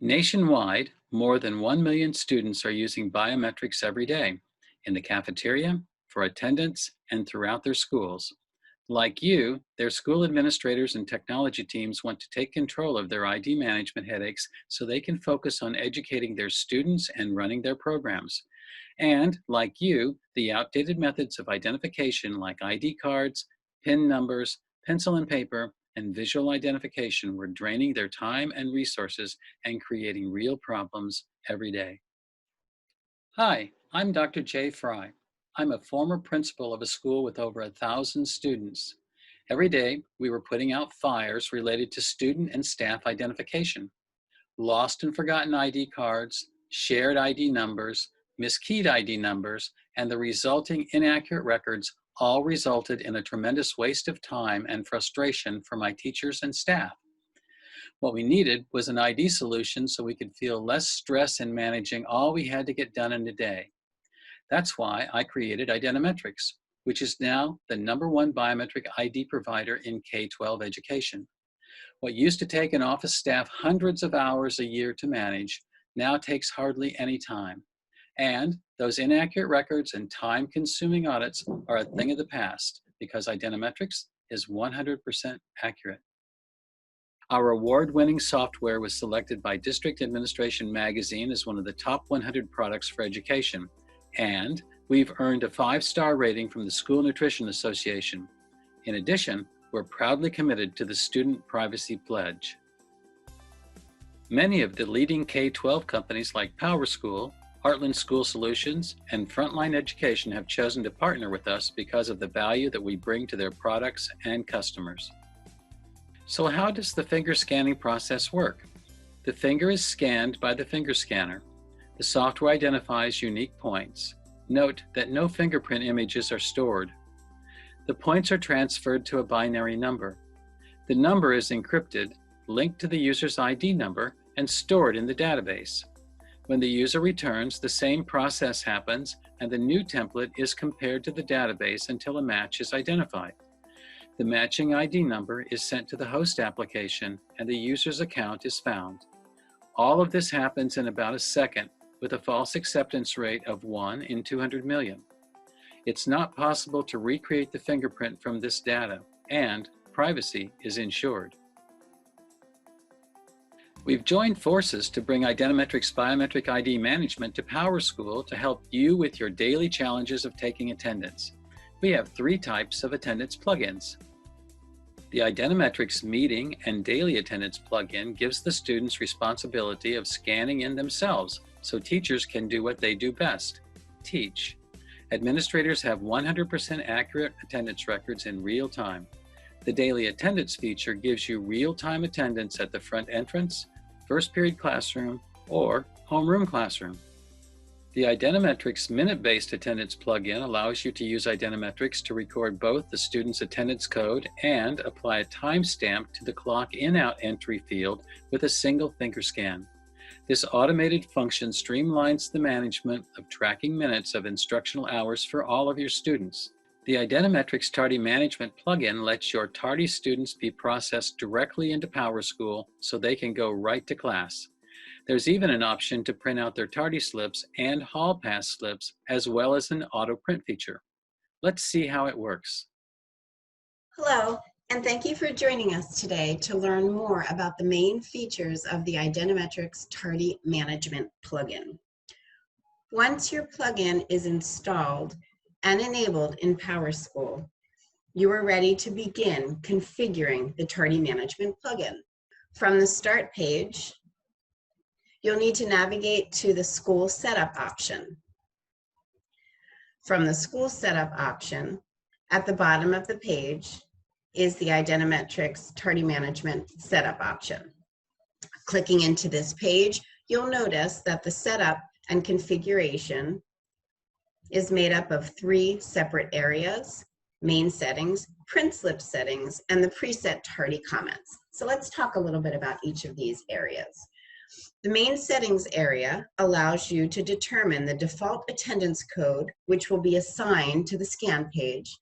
Nationwide, more than 1 million students are using biometrics every day in the cafeteria, for attendance, and throughout their schools. Like you, their school administrators and technology teams want to take control of their ID management headaches so they can focus on educating their students and running their programs. And like you, the outdated methods of identification like ID cards, PIN numbers, pencil and paper, and visual identification were draining their time and resources and creating real problems every day. Hi, I'm Dr. Jay Fry. I'm a former principal of a school with over 1,000 students. Every day, we were putting out fires related to student and staff identification. Lost and forgotten ID cards, shared ID numbers, miskeyed ID numbers, and the resulting inaccurate records all resulted in a tremendous waste of time and frustration for my teachers and staff. What we needed was an ID solution so we could feel less stress in managing all we had to get done in a day. That's why I created Identimetrics, which is now the #1 biometric ID provider in K-12 education. What used to take an office staff hundreds of hours a year to manage now takes hardly any time. And those inaccurate records and time-consuming audits are a thing of the past because Identimetrics is 100% accurate. Our award-winning software was selected by District Administration Magazine as one of the top 100 products for education, and we've earned a 5-star rating from the School Nutrition Association. In addition, we're proudly committed to the Student Privacy Pledge. Many of the leading K-12 companies like PowerSchool, Heartland School Solutions, and Frontline Education have chosen to partner with us because of the value that we bring to their products and customers. So how does the finger scanning process work? The finger is scanned by the finger scanner. The software identifies unique points. Note that no fingerprint images are stored. The points are transferred to a binary number. The number is encrypted, linked to the user's ID number, and stored in the database. When the user returns, the same process happens, and the new template is compared to the database until a match is identified. The matching ID number is sent to the host application, and the user's account is found. All of this happens in about a second, with a false acceptance rate of 1 in 200 million. It's not possible to recreate the fingerprint from this data, and privacy is ensured. We've joined forces to bring Identimetrics biometric ID management to PowerSchool to help you with your daily challenges of taking attendance. We have 3 types of attendance plugins. The Identimetrics Meeting and Daily Attendance plugin gives the students responsibility of scanning in themselves so teachers can do what they do best, teach. Administrators have 100% accurate attendance records in real time. The Daily Attendance feature gives you real-time attendance at the front entrance, first period classroom, or homeroom classroom. The Identimetrics Minute-Based Attendance plugin allows you to use Identimetrics to record both the student's attendance code and apply a timestamp to the clock in-out entry field with a single finger scan. This automated function streamlines the management of tracking minutes of instructional hours for all of your students. The Identimetrics Tardy Management plugin lets your tardy students be processed directly into PowerSchool so they can go right to class. There's even an option to print out their tardy slips and hall pass slips, as well as an auto print feature. Let's see how it works. Hello, and thank you for joining us today to learn more about the main features of the Identimetrics Tardy Management plugin. Once your plugin is installed and enabled in PowerSchool, you are ready to begin configuring the Tardy Management plugin. From the Start page, you'll need to navigate to the School Setup option. From the School Setup option, at the bottom of the page is the Identimetrics Tardy Management Setup option. Clicking into this page, you'll notice that the setup and configuration is made up of 3 separate areas: main settings, print slip settings, and the preset tardy comments. So let's talk a little bit about each of these areas. The main settings area allows you to determine the default attendance code, which will be assigned to the scan page,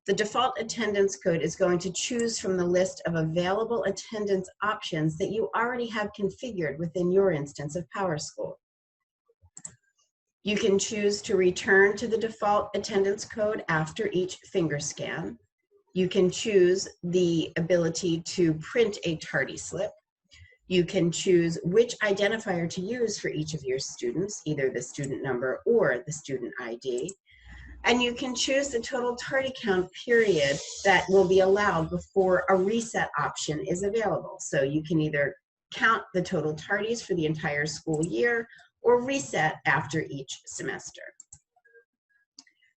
the default attendance code is going to choose from the list of available attendance options that you already have configured within your instance of PowerSchool. You can choose to return to the default attendance code after each finger scan. You can choose the ability to print a tardy slip. You can choose which identifier to use for each of your students, either the student number or the student ID. And you can choose the total tardy count period that will be allowed before a reset option is available. So you can either count the total tardies for the entire school year or reset after each semester.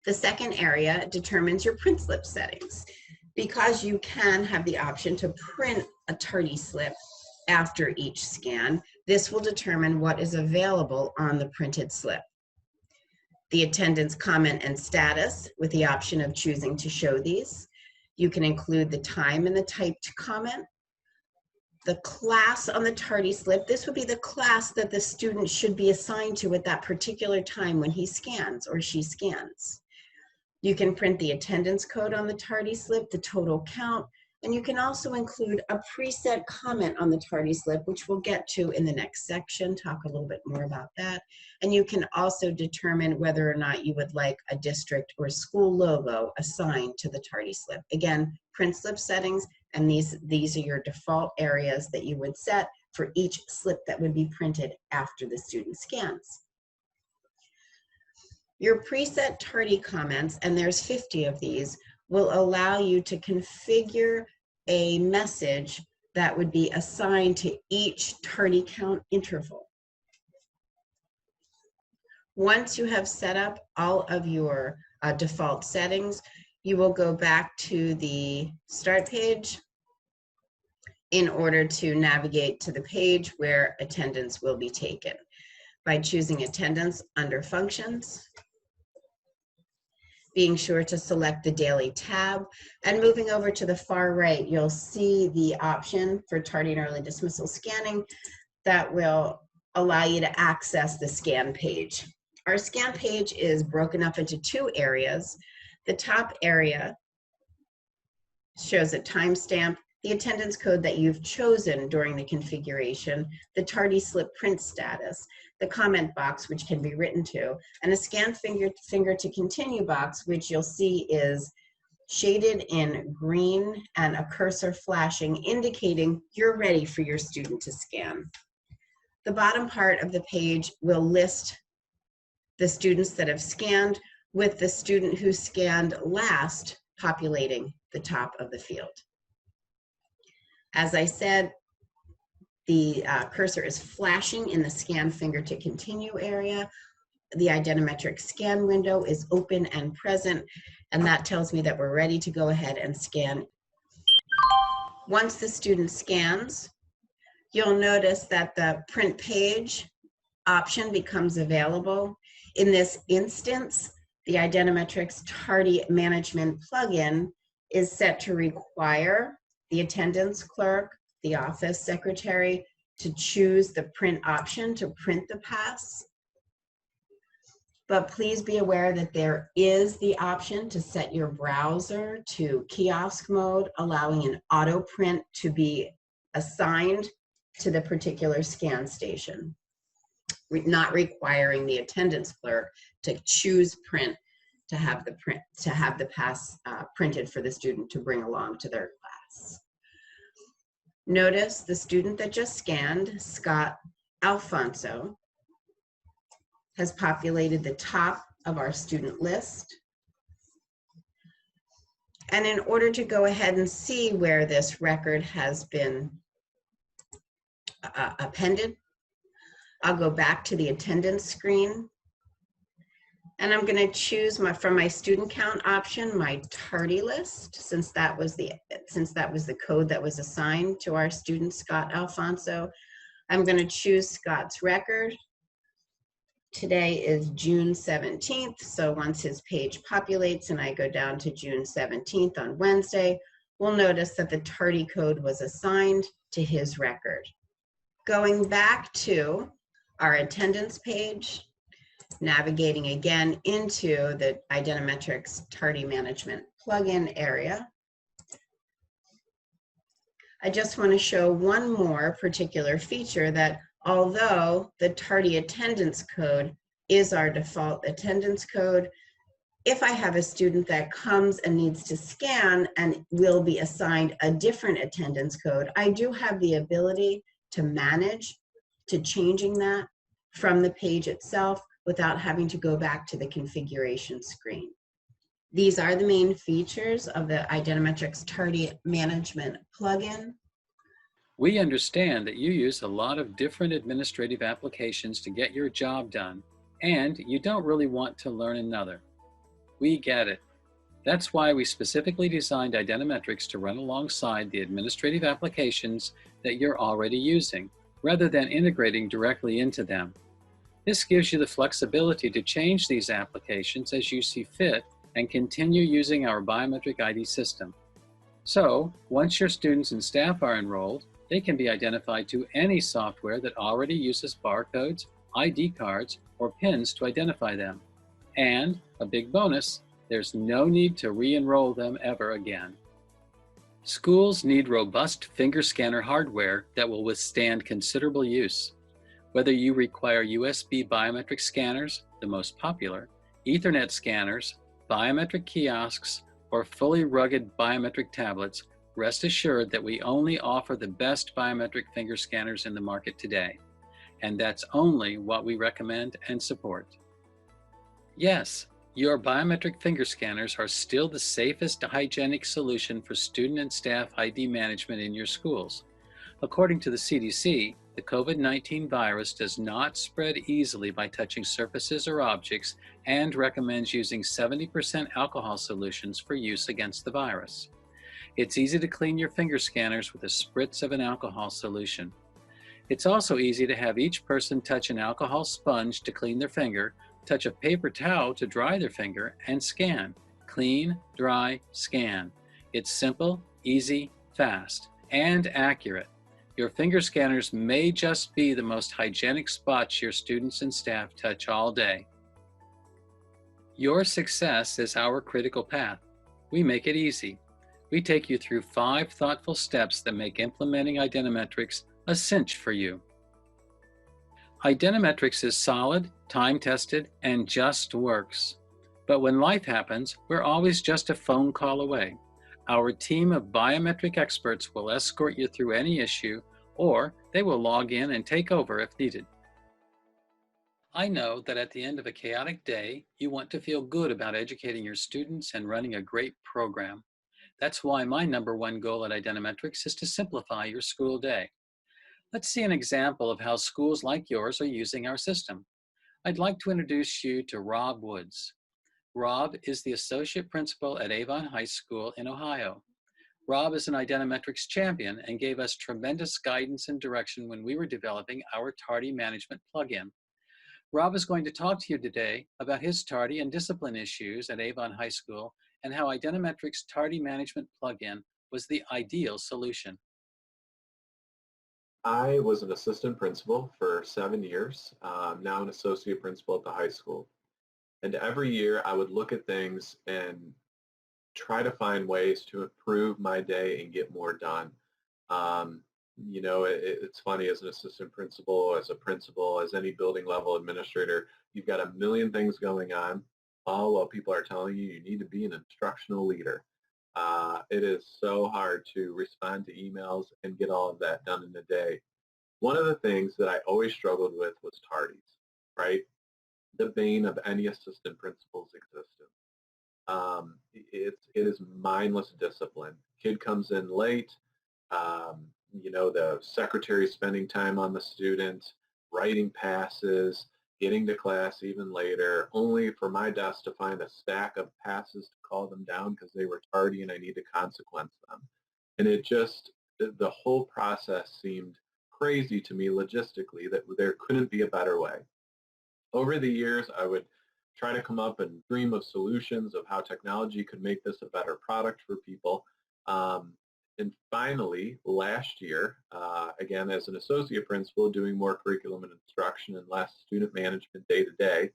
The second area determines your print slip settings. Because you can have the option to print a tardy slip after each scan, this will determine what is available on the printed slip. The attendance comment and status with the option of choosing to show these. You can include the time and the typed comment. The class on the tardy slip, this would be the class that the student should be assigned to at that particular time when he scans or she scans. You can print the attendance code on the tardy slip, the total count, and you can also include a preset comment on the tardy slip, which we'll get to in the next section, talk a little bit more about that. And you can also determine whether or not you would like a district or school logo assigned to the tardy slip. Again, print slip settings, and these are your default areas that you would set for each slip that would be printed after the student scans. Your preset tardy comments, and there's 50 of these, will allow you to configure a message that would be assigned to each tardy count interval. Once you have set up all of your default settings, you will go back to the start page in order to navigate to the page where attendance will be taken. By choosing attendance under functions, being sure to select the daily tab, and moving over to the far right, you'll see the option for tardy and early dismissal scanning that will allow you to access the scan page. Our scan page is broken up into two areas. The top area shows a timestamp, the attendance code that you've chosen during the configuration, the tardy slip print status, the comment box, which can be written to, and a scan finger to continue box, which you'll see is shaded in green and a cursor flashing, indicating you're ready for your student to scan. The bottom part of the page will list the students that have scanned, with the student who scanned last populating the top of the field. As I said, the cursor is flashing in the scan finger to continue area. The Identimetric scan window is open and present, and that tells me that we're ready to go ahead and scan. Once the student scans, you'll notice that the print page option becomes available. In this instance, the Identimetrics Tardy Management plugin is set to require the attendance clerk, the office secretary, to choose the print option to print the pass. But please be aware that there is the option to set your browser to kiosk mode, allowing an auto print to be assigned to the particular scan station, not requiring the attendance clerk to choose print to have the pass printed for the student to bring along to their class. Notice the student that just scanned, Scott Alfonso, has populated the top of our student list. And in order to go ahead and see where this record has been appended, I'll go back to the attendance screen, and I'm going to choose from my student count option my tardy list, since that was the code that was assigned to our student Scott Alfonso. I'm going to choose Scott's record. Today is June 17th, so once his page populates and I go down to June 17th on Wednesday, we'll notice that the tardy code was assigned to his record. Going back to our attendance page, Navigating again into the Identimetrics Tardy Management plugin area. I just want to show one more particular feature that although the tardy attendance code is our default attendance code, if I have a student that comes and needs to scan and will be assigned a different attendance code, I do have the ability to manage to changing that from the page itself without having to go back to the configuration screen. These are the main features of the Identimetrics Tardy Management plugin. We understand that you use a lot of different administrative applications to get your job done, and you don't really want to learn another. We get it. That's why we specifically designed Identimetrics to run alongside the administrative applications that you're already using, rather than integrating directly into them. This gives you the flexibility to change these applications as you see fit and continue using our biometric ID system. So, once your students and staff are enrolled, they can be identified to any software that already uses barcodes, ID cards, or pins to identify them. And, a big bonus, there's no need to re-enroll them ever again. Schools need robust finger scanner hardware that will withstand considerable use. Whether you require USB biometric scanners, the most popular, Ethernet scanners, biometric kiosks, or fully rugged biometric tablets, rest assured that we only offer the best biometric finger scanners in the market today. And that's only what we recommend and support. Yes, your biometric finger scanners are still the safest hygienic solution for student and staff ID management in your schools. According to the CDC, the COVID-19 virus does not spread easily by touching surfaces or objects and recommends using 70% alcohol solutions for use against the virus. It's easy to clean your finger scanners with a spritz of an alcohol solution. It's also easy to have each person touch an alcohol sponge to clean their finger, touch a paper towel to dry their finger, and scan. Clean, dry, scan. It's simple, easy, fast, and accurate. Your finger scanners may just be the most hygienic spots your students and staff touch all day. Your success is our critical path. We make it easy. We take you through 5 thoughtful steps that make implementing Identimetrics a cinch for you. Identimetrics is solid, time-tested, and just works. But when life happens, we're always just a phone call away. Our team of biometric experts will escort you through any issue, or they will log in and take over if needed. I know that at the end of a chaotic day, you want to feel good about educating your students and running a great program. That's why my #1 goal at Identimetrics is to simplify your school day. Let's see an example of how schools like yours are using our system. I'd like to introduce you to Rob Woods. Rob is the Associate Principal at Avon High School in Ohio. Rob is an Identimetrics champion and gave us tremendous guidance and direction when we were developing our tardy management plugin. Rob is going to talk to you today about his tardy and discipline issues at Avon High School and how Identimetrics tardy management plugin was the ideal solution. I was an assistant principal for 7 years, now an associate principal at the high school. And every year I would look at things and try to find ways to improve my day and get more done. Um, it's funny as an assistant principal, as a principal, as any building level administrator, you've got a million things going on, all while people are telling you you need to be an instructional leader. It is so hard to respond to emails and get all of that done in a day. One of the things that I always struggled with was tardies, right? The bane of any assistant principal's existence. It is mindless discipline. Kid comes in late, the secretary spending time on the student, writing passes, getting to class even later, only for my desk to find a stack of passes to call them down because they were tardy and I need to consequence them. And the whole process seemed crazy to me logistically that there couldn't be a better way. Over the years, I would try to come up and dream of solutions of how technology could make this a better product for people. And finally, last year, again, as an associate principal doing more curriculum and instruction and less student management day to day,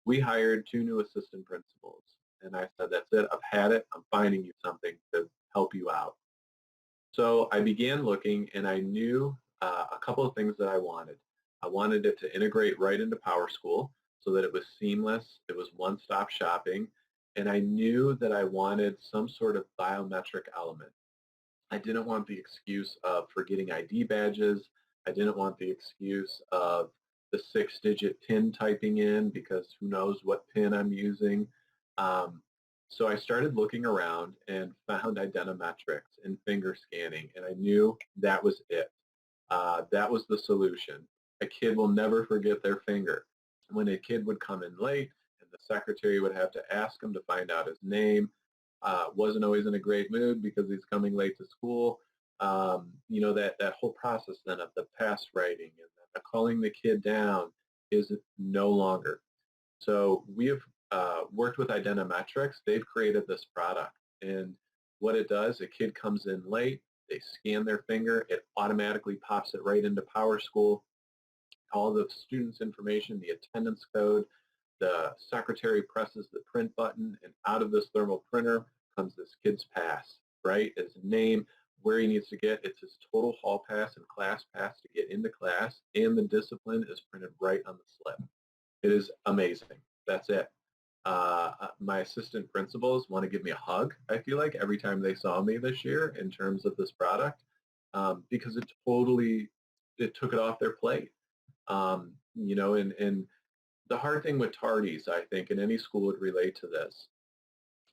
we hired 2 new assistant principals. And I said, that's it, I've had it, I'm finding you something to help you out. So I began looking, and I knew a couple of things that I wanted. I wanted it to integrate right into PowerSchool so that it was seamless, it was one-stop shopping, and I knew that I wanted some sort of biometric element. I didn't want the excuse of forgetting ID badges. I didn't want the excuse of the 6-digit PIN typing in because who knows what PIN I'm using. Um, so I started looking around and found Identimetrics and finger scanning, and I knew that was it. That was the solution. A kid will never forget their finger. When a kid would come in late and the secretary would have to ask him to find out his name, wasn't always in a great mood because he's coming late to school. You know, that whole process then of the pass writing and the calling the kid down is no longer. So we have worked with Identimetrics. They've created this product. And what it does, a kid comes in late, they scan their finger, it automatically pops it right into PowerSchool, all the students' information, the attendance code, the secretary presses the print button, and out of this thermal printer comes this kid's pass, right? His name, where he needs to get. It's his total hall pass and class pass to get into class, and the discipline is printed right on the slip. It is amazing. That's it. My assistant principals want to give me a hug, I feel like, every time they saw me this year in terms of this product, because it took it off their plate. You know, and the hard thing with tardies, I think, and any school would relate to this,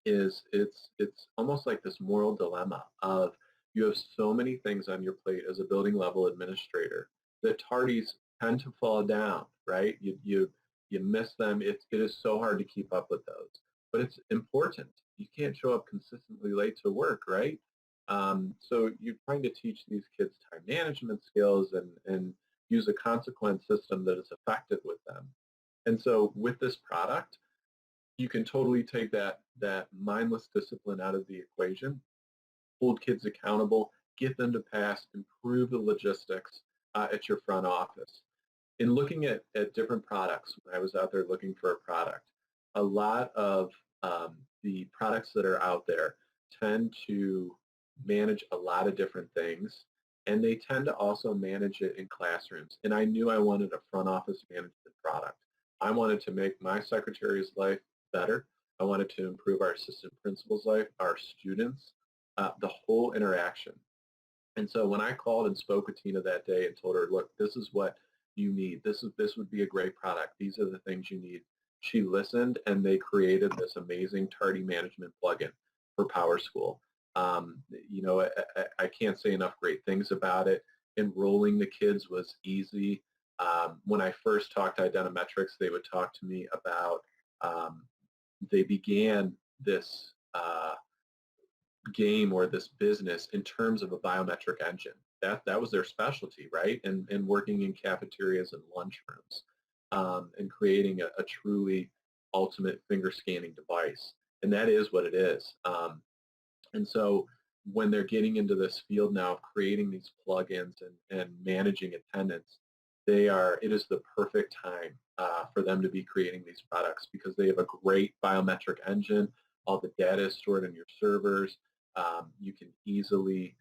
is it's almost like this moral dilemma of you have so many things on your plate as a building level administrator that tardies tend to fall down, right? You miss them. It is so hard to keep up with those, but it's important. You can't show up consistently late to work, right? So you're trying to teach these kids time management skills and use a consequence system that is effective with them. And so with this product, you can totally take that mindless discipline out of the equation, hold kids accountable, get them to pass, improve the logistics at your front office. In looking at different products, when I was out there looking for a product, a lot of the products that are out there tend to manage a lot of different things, and they tend to also manage it in classrooms. And I knew I wanted a front office management product. I wanted to make my secretary's life better. I wanted to improve our assistant principal's life, our students, the whole interaction. And so when I called and spoke with Tina that day and told her, look, this is what you need. This would be a great product. These are the things you need. She listened, and they created this amazing tardy management plugin for PowerSchool. You know, I can't say enough great things about it. Enrolling the kids was easy. When I first talked to Identimetrics, they would talk to me about they began this game or this business in terms of a biometric engine. That was their specialty, right? And working in cafeterias and lunchrooms and creating a truly ultimate finger scanning device. And that is what it is. And so when they're getting into this field now of creating these plugins and managing attendance, it is the perfect time for them to be creating these products because they have a great biometric engine. All the data is stored in your servers. You can easily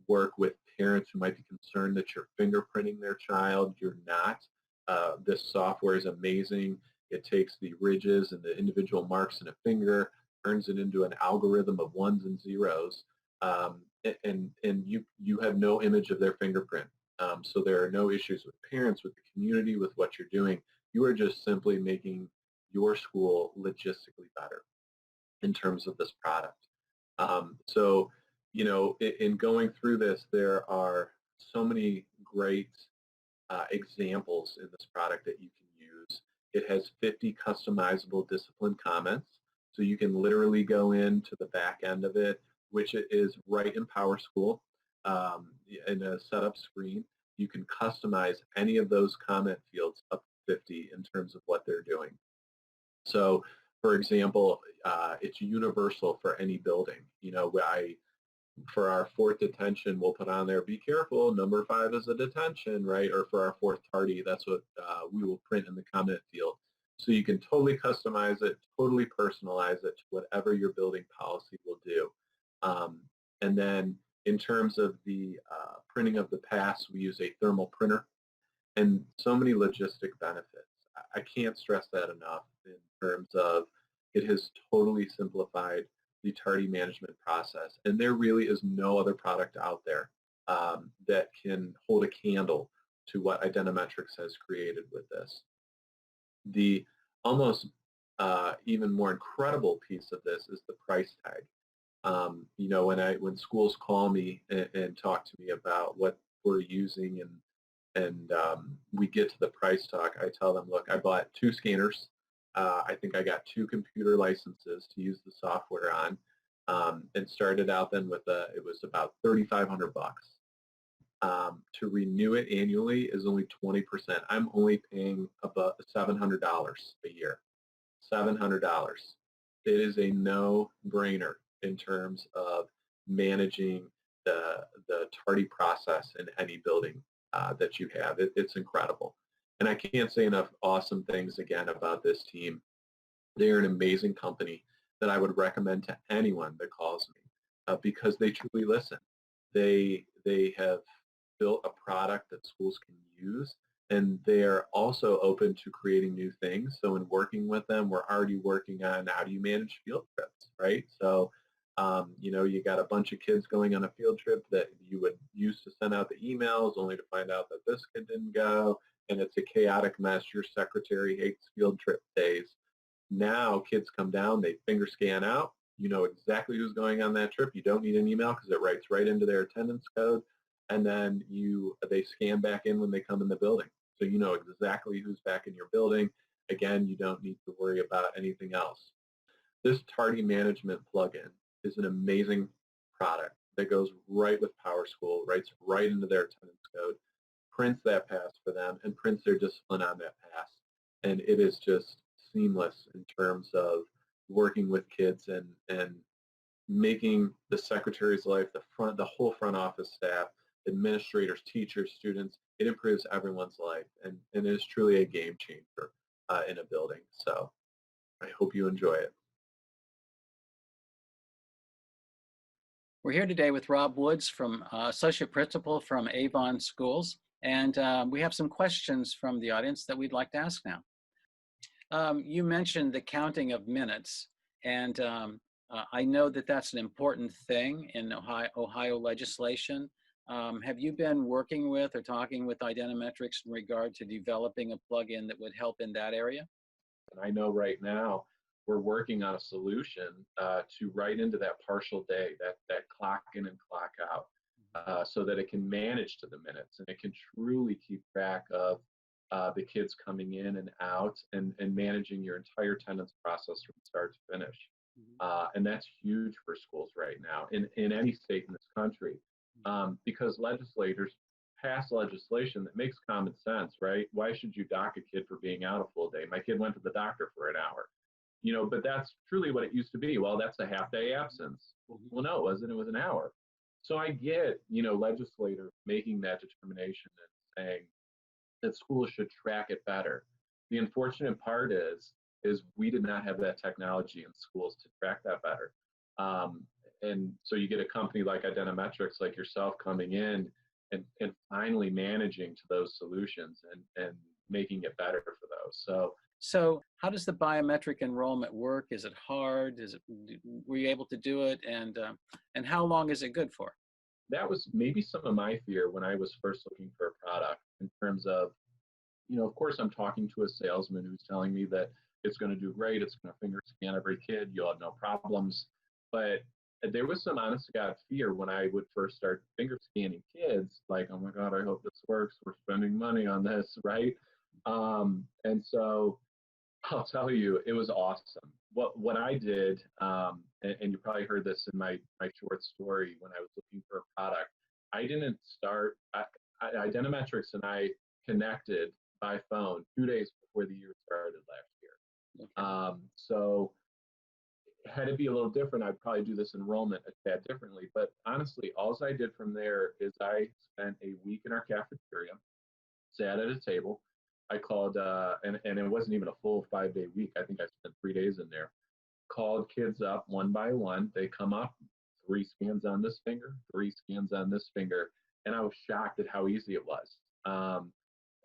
work with parents who might be concerned that you're fingerprinting their child. You're not. This software is amazing. It takes the ridges and the individual marks in a finger, turns it into an algorithm of ones and zeros, and you have no image of their fingerprint. So there are no issues with parents, with the community, with what you're doing. You are just simply making your school logistically better in terms of this product. So, you know, in going through this, there are so many great examples in this product that you can use. It has 50 customizable discipline comments. So you can literally go into the back end of it, which it is right in PowerSchool in a setup screen. You can customize any of those comment fields up to 50 in terms of what they're doing. So, for example, it's universal for any building. You know, for our fourth detention, we'll put on there, be careful, number 5 is a detention, right? Or for our fourth tardy, that's what we will print in the comment field. So you can totally customize it, totally personalize it to whatever your building policy will do. And then in terms of the printing of the pass, we use a thermal printer and so many logistic benefits. I can't stress that enough in terms of it has totally simplified the tardy management process. And there really is no other product out there that can hold a candle to what Identimetrics has created with this. The almost even more incredible piece of this is the price tag. You know, when schools call me and talk to me about what we're using and we get to the price talk, I tell them, look, I bought 2 scanners. I think I got 2 computer licenses to use the software on, and started out then with it was about $3,500 bucks. To renew it annually is only 20%. I'm only paying about $700 a year. $700. It is a no-brainer in terms of managing the tardy process in any building that you have. It's incredible. And I can't say enough awesome things again about this team. They're an amazing company that I would recommend to anyone that calls me because they truly listen. They have built a product that schools can use, and they're also open to creating new things. So in working with them, we're already working on how do you manage field trips, right? So, you know, you got a bunch of kids going on a field trip that you would use to send out the emails only to find out that this kid didn't go, and it's a chaotic mess. Your secretary hates field trip days. Now kids come down, they finger scan out. You know exactly who's going on that trip. You don't need an email because it writes right into their attendance code. And then they scan back in when they come in the building. So you know exactly who's back in your building. Again, you don't need to worry about anything else. This tardy management plugin is an amazing product that goes right with PowerSchool, writes right into their attendance code, prints that pass for them, and prints their discipline on that pass. And it is just seamless in terms of working with kids and making the secretary's life, the whole front office staff, administrators, teachers, students, it improves everyone's life, and it is truly a game changer in a building. So I hope you enjoy it. We're here today with Rob Woods, from Associate Principal from Avon Schools, and we have some questions from the audience that we'd like to ask now. You mentioned the counting of minutes, and I know that that's an important thing in Ohio legislation. Have you been working with or talking with Identimetrics in regard to developing a plugin that would help in that area? And I know right now we're working on a solution to write into that partial day, that clock in and clock out, so that it can manage to the minutes and it can truly keep track of the kids coming in and out and managing your entire attendance process from start to finish. And that's huge for schools right now in any state in this country, because legislators pass legislation that makes common sense, right? Why should you dock a kid for being out a full day? My kid went to the doctor for an hour. You know, but that's truly what it used to be. Well, that's a half day absence. Well, no, it wasn't. It was an hour. So I get, you know, legislators making that determination and saying that schools should track it better. The unfortunate part is we did not have that technology in schools to track that better. And so you get a company like Identimetrics, like yourself, coming in and finally managing to those solutions and making it better for those. So how does the biometric enrollment work? Is it hard? Were you able to do it? And how long is it good for? That was maybe some of my fear when I was first looking for a product, in terms of, you know, of course I'm talking to a salesman who's telling me that it's going to do great, it's going to finger scan every kid, you'll have no problems. But there was some honest to God fear when I would first start finger scanning kids, like, oh my God, I hope this works. We're spending money on this, right? And so I'll tell you, it was awesome. What I did, and you probably heard this in my short story when I was looking for a product, I didn't start, Identimetrics and I connected by phone 2 days before the year started last year. Okay. So had it be a little different, I'd probably do this enrollment a tad differently. But honestly, all I did from there is I spent a week in our cafeteria, sat at a table, I called, and it wasn't even a full 5-day week. I think I spent 3 days in there. Called kids up one by one. They come up, 3 scans on this finger, 3 scans on this finger, and I was shocked at how easy it was.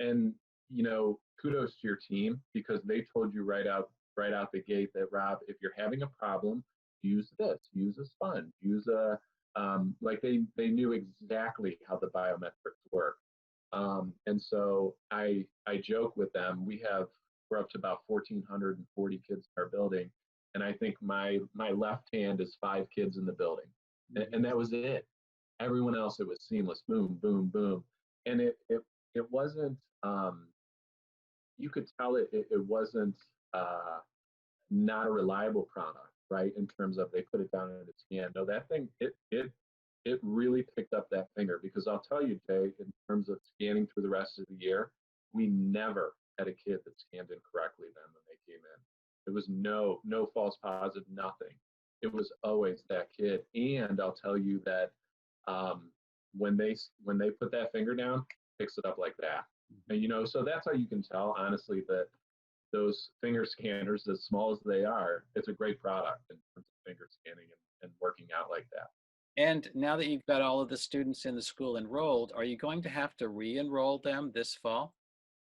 And kudos to your team, because they told you right out the gate that, Rob, if you're having a problem, use this, use a sponge, use a like they knew exactly how the biometrics work. And so I joke with them. We're up to about 1,440 kids in our building, and I think my left hand is 5 kids in the building, and that was it. Everyone else, it was seamless, boom, boom, boom, and it wasn't. You could tell it wasn't not a reliable product, right? In terms of they put it down in a scan. No, that thing it really picked up that finger, because I'll tell you, Jay, in terms of scanning through the rest of the year, we never had a kid that scanned incorrectly then when they came in. There was no false positive, nothing. It was always that kid. And I'll tell you that when they put that finger down, picks it up like that. And so that's how you can tell, honestly, that those finger scanners, as small as they are, it's a great product in terms of finger scanning and working out like that. And now that you've got all of the students in the school enrolled, are you going to have to re-enroll them this fall?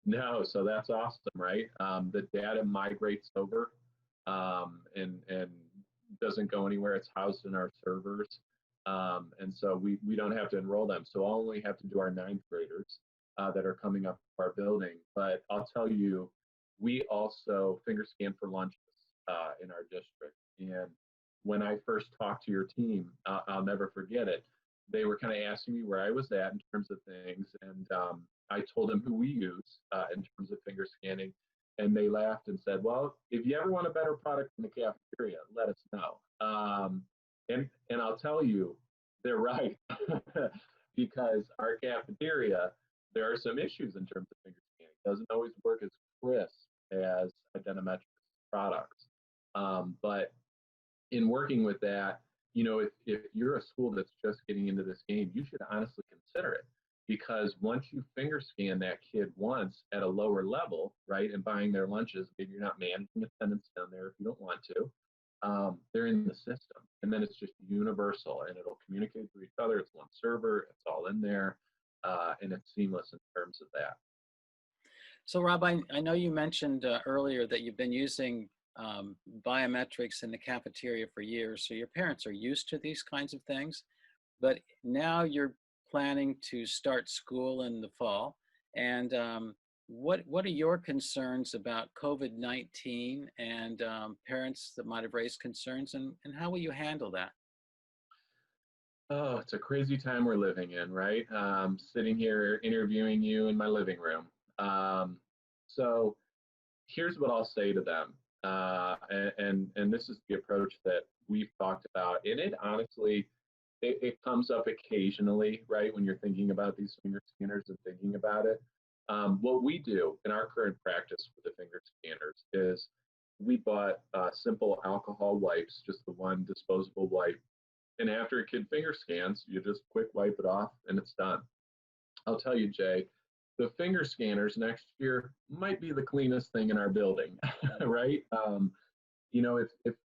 No, so that's awesome, right? The data migrates over and doesn't go anywhere. It's housed in our servers. And so we don't have to enroll them. So I'll only have to do our 9th graders that are coming up to our building. But I'll tell you, we also finger scan for lunches in our district. And when I first talked to your team, I'll never forget it. They were kind of asking me where I was at in terms of things, and I told them who we use in terms of finger scanning, and they laughed and said, "Well, if you ever want a better product in the cafeteria, let us know." And I'll tell you, they're right, because our cafeteria, there are some issues in terms of finger scanning. It doesn't always work as crisp as Identimetrics products, but in working with that, if you're a school that's just getting into this game, you should honestly consider it, because once you finger scan that kid once at a lower level, right, and buying their lunches, maybe you're not managing attendance down there if you don't want to, they're in the system, and then it's just universal, and it'll communicate to each other. It's one server, it's all in there, and it's seamless in terms of that. So Rob, I know you mentioned earlier that you've been using biometrics in the cafeteria for years, so your parents are used to these kinds of things, but now you're planning to start school in the fall, and what are your concerns about COVID-19 and parents that might have raised concerns, and how will you handle that? Oh, it's a crazy time we're living in, right? Sitting here interviewing you in my living room. So here's what I'll say to them. And this is the approach that we've talked about. And it honestly, it comes up occasionally, right, when you're thinking about these finger scanners and thinking about it. What we do in our current practice with the finger scanners is we bought simple alcohol wipes, just the one disposable wipe. And after a kid finger scans, you just quick wipe it off and it's done. I'll tell you, Jay, the finger scanners next year might be the cleanest thing in our building, right?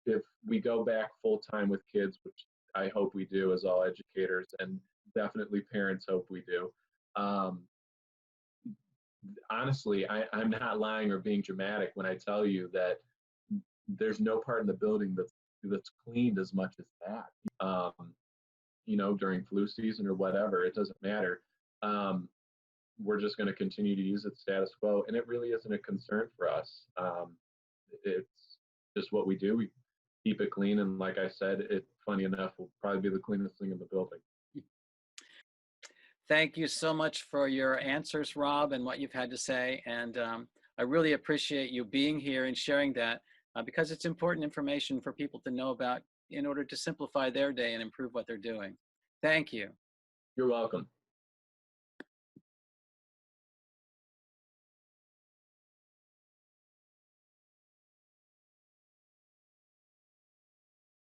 If we go back full time with kids, which I hope we do as all educators, and definitely parents hope we do. Honestly, I'm not lying or being dramatic when I tell you that there's no part in the building that's cleaned as much as that. During flu season or whatever, it doesn't matter. We're just going to continue to use it status quo, and it really isn't a concern for us. It's just what we do. We keep it clean, and like I said, it, funny enough, will probably be the cleanest thing in the building. Thank you so much for your answers, Rob, and what you've had to say. And I really appreciate you being here and sharing that because it's important information for people to know about in order to simplify their day and improve what they're doing. Thank you. You're welcome.